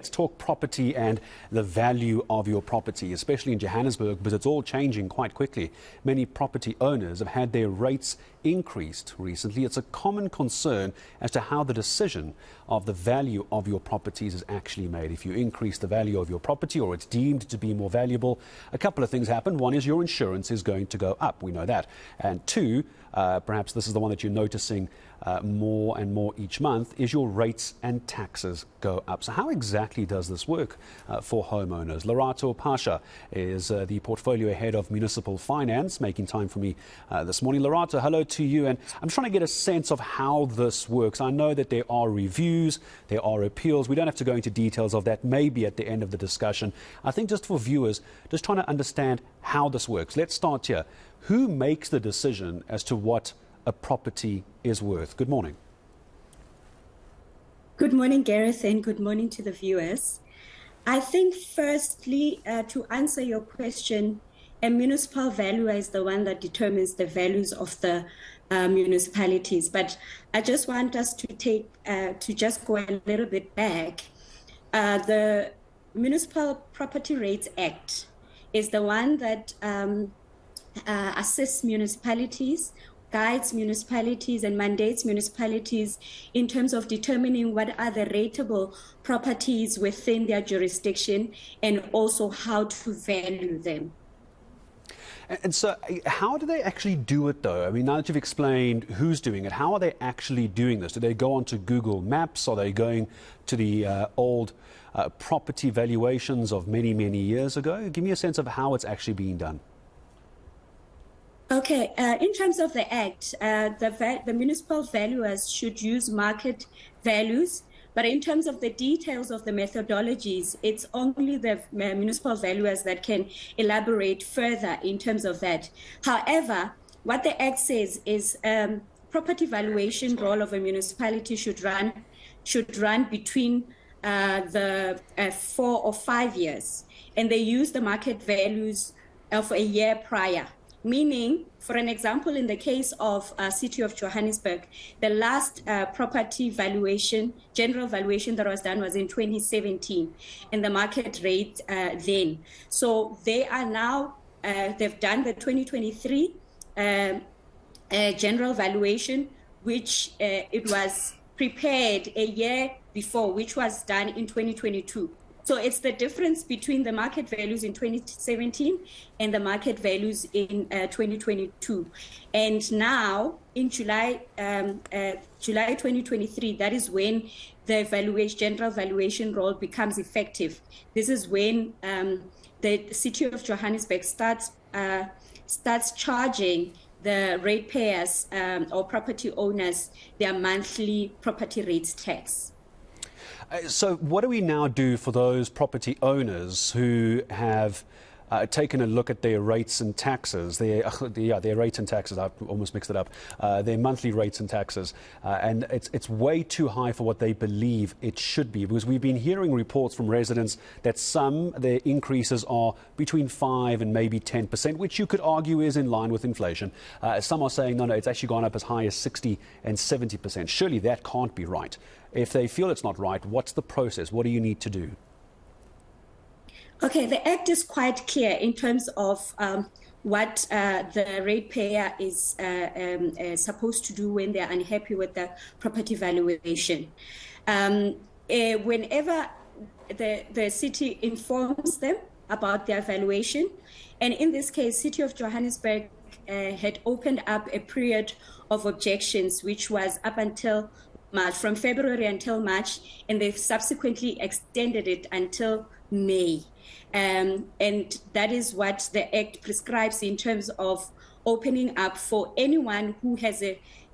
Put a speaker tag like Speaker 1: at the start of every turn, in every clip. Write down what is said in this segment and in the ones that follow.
Speaker 1: Let's talk property and the value of your property, especially in Johannesburg, because it's all changing quite quickly. Many property owners have had their rates increased recently. It's a common concern as to how the decision of the value of your properties is actually made. If you increase the value of your property or it's deemed to be more valuable, a couple of things happen. One is your insurance is going to go up. We know that. And two, perhaps this is the one that you're noticing more and more each month, is your rates and taxes go up. So how exactly does this work for homeowners? Lerato Phasha is the portfolio head of Municipal Finance, making time for me this morning. Lerato, hello to you. And I'm trying to get a sense of how this works. I know that there are reviews, there are appeals. We don't have to go into details of that, maybe at the end of the discussion. I think just for viewers, just trying to understand how this works. Let's start here. Who makes the decision as to what a property is worth? Good morning.
Speaker 2: Good morning, Gareth, and good morning to the viewers. I think firstly, to answer your question, a municipal valuer is the one that determines the values of the municipalities. But I just want us to just go a little bit back. The Municipal Property Rates Act is the one that assists municipalities, guides municipalities and mandates municipalities in terms of determining what are the rateable properties within their jurisdiction and also how to value them.
Speaker 1: And so how do they actually do it, though? I mean, now that you've explained who's doing it, how are they actually doing this? Do they go onto Google Maps? Are they going to the old property valuations of many, many years ago? Give me a sense of how it's actually being done.
Speaker 2: Okay, in terms of the Act, the municipal valuers should use market values, but in terms of the details of the methodologies, it's only the municipal valuers that can elaborate further in terms of that. However, what the Act says is property valuation role of a municipality should run between the 4 or 5 years, and they use the market values of a year prior. Meaning, for an example, in the case of City of Johannesburg, the last property valuation, general valuation that was done was in 2017, and the market rate then. So they are now, they've done the 2023 general valuation, which it was prepared a year before, which was done in 2022. So it's the difference between the market values in 2017 and the market values in 2022. And now in July 2023, that is when the general valuation role becomes effective. This is when the City of Johannesburg starts charging the ratepayers or property owners their monthly property rates tax.
Speaker 1: So what do we now do for those property owners who have taken a look at their rates and taxes, their rates and taxes, I've almost mixed it up, their monthly rates and taxes, and it's way too high for what they believe it should be? Because we've been hearing reports from residents that their increases are between 5 and maybe 10%, which you could argue is in line with inflation. Some are saying, no, it's actually gone up as high as 60 and 70%. Surely that can't be right. If they feel it's not right, what's the process? What do you need to do?
Speaker 2: Okay, the Act is quite clear in terms of what the ratepayer is supposed to do when they're unhappy with the property valuation. Whenever the city informs them about their valuation, and in this case, City of Johannesburg had opened up a period of objections, which was up until March, from February until March, and they've subsequently extended it until May. And that is what the Act prescribes in terms of opening up for anyone who has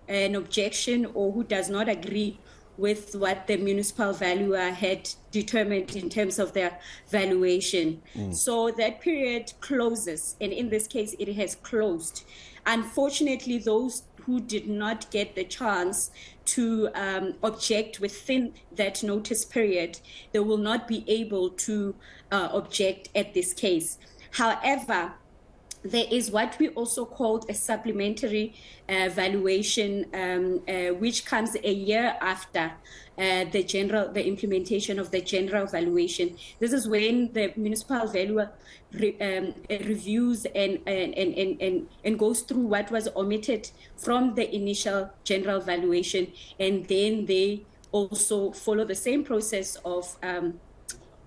Speaker 2: an objection or who does not agree with what the municipal valuer had determined in terms of their valuation. So that period closes, and in this case, it has closed. Unfortunately, those who did not get the chance to object within that notice period, they will not be able to object at this case. However, there is what we also called a supplementary valuation, which comes a year after the implementation of the general valuation. This is when the municipal valuer reviews and goes through what was omitted from the initial general valuation, and then they also follow the same process of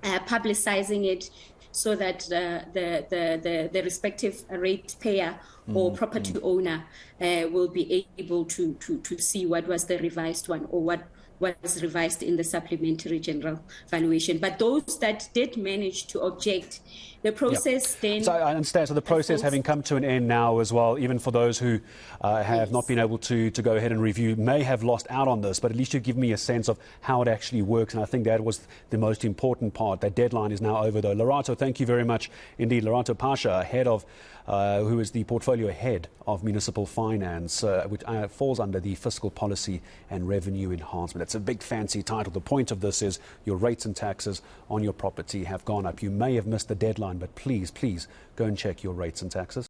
Speaker 2: publicizing it, so that the respective ratepayer or property owner will be able to see what was the revised one, or what was revised in the supplementary general valuation. But those that did manage to object, the process then...
Speaker 1: So I understand. So the process having come to an end now as well, even for those who have not been able to go ahead and review, may have lost out on this, but at least you give me a sense of how it actually works. And I think that was the most important part. That deadline is now over, though. Lerato, thank you very much indeed. Lerato Phasha, head of, who is the portfolio head of Municipal Finance, which falls under the Fiscal Policy and Revenue Enhancement. It's a big fancy title. The point of this is your rates and taxes on your property have gone up. You may have missed the deadline, but please go and check your rates and taxes.